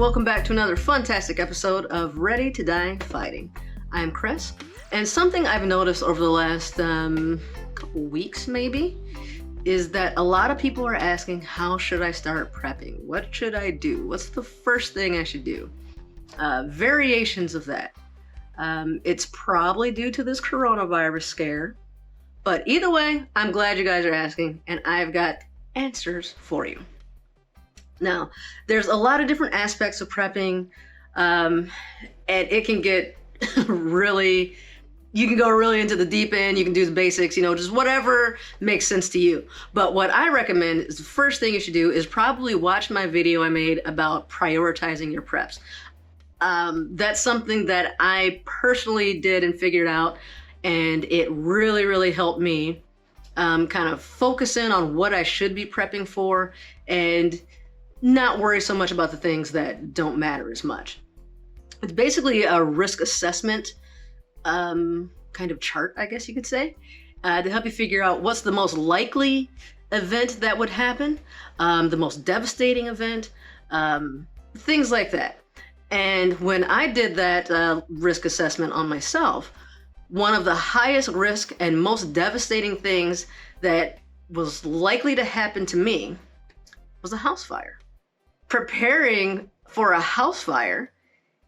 welcome back to another fantastic episode of Ready to Die Fighting. I'm Chris, and something I've noticed over the last couple weeks maybe is that a lot of people are asking, how should I start prepping? What should I do? What's the first thing I should do? Variations of that. It's probably due to this coronavirus scare, but either way, I'm glad you guys are asking, and I've got answers for you. Now, there's a lot of different aspects of prepping, and it can get really, you can go really into the deep end, you can do the basics, just whatever makes sense to you. But what I recommend is the first thing you should do is probably watch my video I made about prioritizing your preps. That's something that I personally did and figured out, and it really, really helped me kind of focus in on what I should be prepping for and not worry so much about the things that don't matter as much. It's basically a risk assessment kind of chart, I guess you could say, to help you figure out what's the most likely event that would happen, the most devastating event, things like that. And when I did that risk assessment on myself, one of the highest risk and most devastating things that was likely to happen to me was a house fire. Preparing for a house fire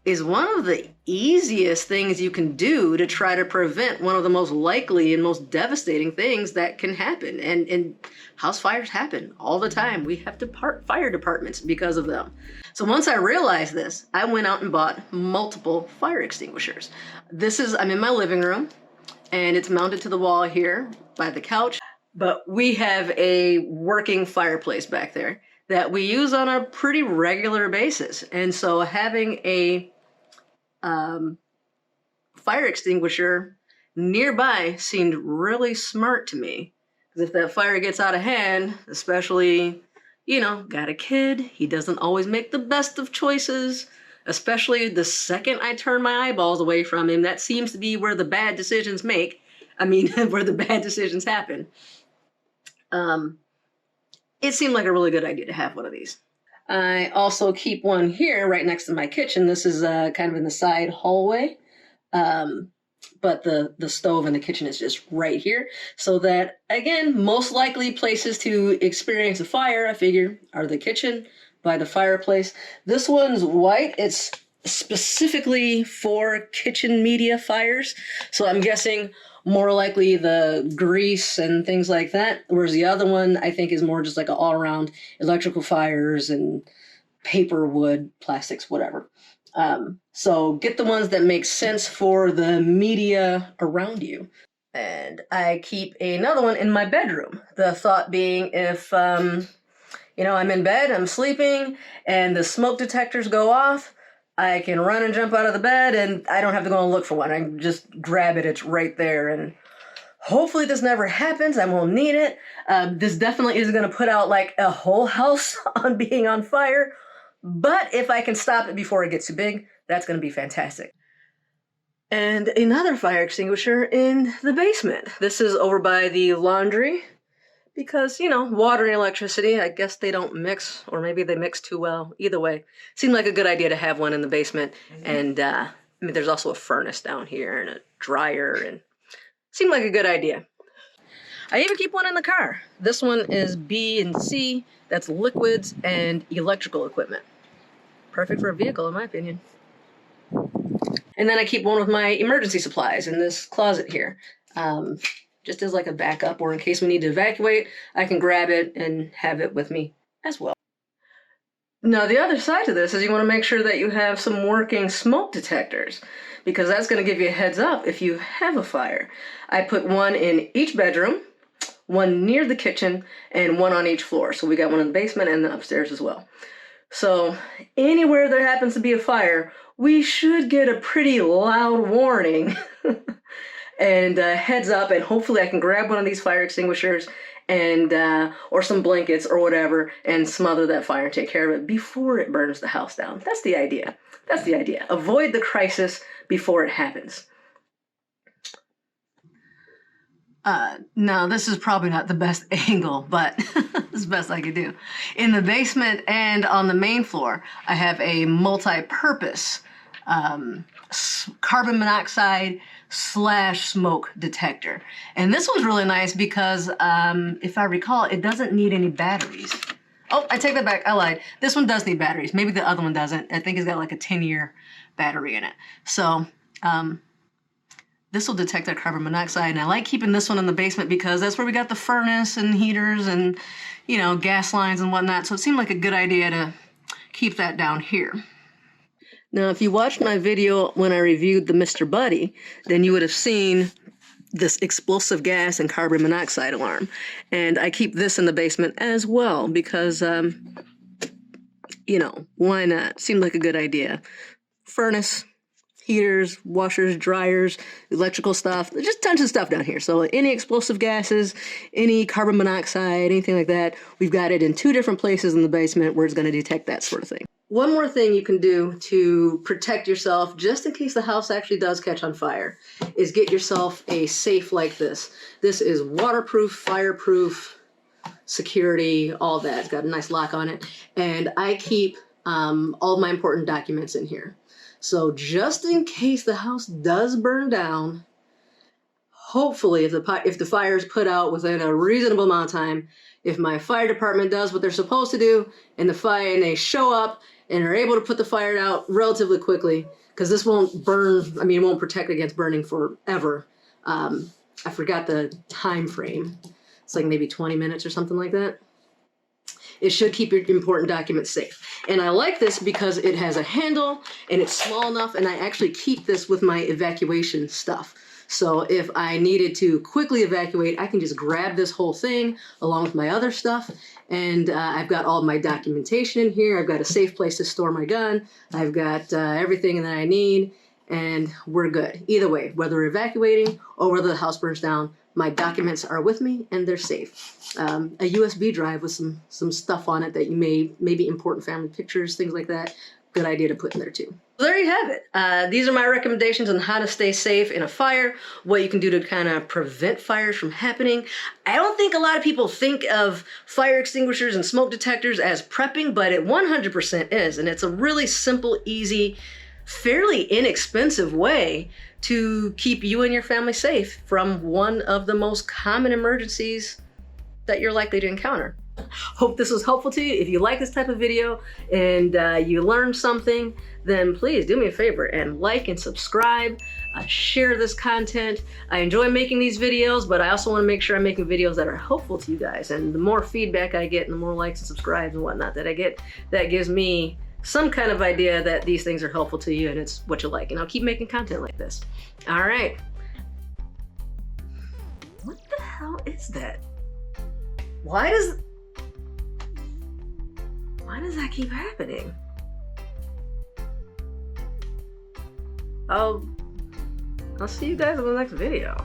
is one of the easiest things you can do to try to prevent one of the most likely and most devastating things that can happen. And house fires happen all the time. We have fire departments because of them. So once I realized this, I went out and bought multiple fire extinguishers. I'm in my living room, and it's mounted to the wall here by the couch. But we have a working fireplace back there that we use on a pretty regular basis. And so having a fire extinguisher nearby seemed really smart to me. Because if that fire gets out of hand, especially, got a kid, he doesn't always make the best of choices, especially the second I turn my eyeballs away from him. That seems to be where the bad decisions where the bad decisions happen. It seemed like a really good idea to have one of these. I also keep one here right next to my kitchen. This is kind of in the side hallway, but the stove in the kitchen is just right here. So that, again, most likely places to experience a fire, I figure, are the kitchen by the fireplace. This one's white. It's specifically for kitchen media fires. So I'm guessing more likely the grease and things like that. Whereas the other one, I think, is more just like an all-around electrical fires and paper, wood, plastics, whatever. So get the ones that make sense for the media around you. And I keep another one in my bedroom. The thought being if, I'm in bed, I'm sleeping, and the smoke detectors go off, I can run and jump out of the bed, and I don't have to go and look for one. I can just grab it. It's right there. And hopefully this never happens. I won't need it. This definitely isn't going to put out like a whole house on being on fire. But if I can stop it before it gets too big, that's going to be fantastic. And another fire extinguisher in the basement. This is over by the laundry. Because, water and electricity, I guess they don't mix, or maybe they mix too well. Either way, seemed like a good idea to have one in the basement. And there's also a furnace down here and a dryer, and seemed like a good idea. I even keep one in the car. This one is B and C. That's liquids and electrical equipment. Perfect for a vehicle, in my opinion. And then I keep one with my emergency supplies in this closet here. Just as like a backup, or in case we need to evacuate, I can grab it and have it with me as well. Now, the other side to this is you want to make sure that you have some working smoke detectors, because that's going to give you a heads up if you have a fire. I put one in each bedroom, one near the kitchen, and one on each floor. So we got one in the basement and upstairs as well. So anywhere there happens to be a fire, we should get a pretty loud warning. And heads up, and hopefully I can grab one of these fire extinguishers and or some blankets or whatever and smother that fire and take care of it before it burns the house down. That's the idea. Avoid the crisis before it happens. No, this is probably not the best angle, but it's the best I could do. In the basement and on the main floor, I have a multi-purpose carbon monoxide / smoke detector. And this one's really nice because, if I recall, it doesn't need any batteries. Oh, I take that back. I lied. This one does need batteries. Maybe the other one doesn't. I think it's got like a 10-year battery in it. So, this will detect that carbon monoxide, and I like keeping this one in the basement because that's where we got the furnace and heaters and, you know, gas lines and whatnot. So it seemed like a good idea to keep that down here. Now, if you watched my video when I reviewed the Mr. Buddy, then you would have seen this explosive gas and carbon monoxide alarm. And I keep this in the basement as well because, you know, why not? Seemed like a good idea. Furnace, heaters, washers, dryers, electrical stuff, just tons of stuff down here. So any explosive gases, any carbon monoxide, anything like that, we've got it in 2 different places in the basement where it's going to detect that sort of thing. One more thing you can do to protect yourself, just in case the house actually does catch on fire, is get yourself a safe like this. This is waterproof, fireproof, security, all that. It's got a nice lock on it. And I keep all of my important documents in here. So just in case the house does burn down, hopefully if the fire is put out within a reasonable amount of time, if my fire department does what they're supposed to do and they show up and are able to put the fire out relatively quickly, because this won't burn, I mean, it won't protect against burning forever. I forgot the time frame. It's like maybe 20 minutes or something like that. It should keep your important documents safe. And I like this because it has a handle and it's small enough, and I actually keep this with my evacuation stuff. So if I needed to quickly evacuate, I can just grab this whole thing along with my other stuff. And I've got all my documentation in here. I've got a safe place to store my gun. I've got everything that I need, and we're good. Either way, whether we're evacuating or whether the house burns down, my documents are with me and they're safe. A USB drive with some stuff on it that you maybe important family pictures, things like that. Good idea to put in there too. So there you have it. These are my recommendations on how to stay safe in a fire, what you can do to kind of prevent fires from happening. I don't think a lot of people think of fire extinguishers and smoke detectors as prepping, but it 100% is. And it's a really simple, easy, fairly inexpensive way to keep you and your family safe from one of the most common emergencies that you're likely to encounter. Hope this was helpful to you. If you like this type of video and you learned something, then please do me a favor and like and subscribe, share this content. I enjoy making these videos, but I also want to make sure I'm making videos that are helpful to you guys. And the more feedback I get and the more likes and subscribes and whatnot that I get, that gives me some kind of idea that these things are helpful to you and it's what you like. And I'll keep making content like this. All right. What the hell is that? Why does that keep happening? I'll see you guys in the next video.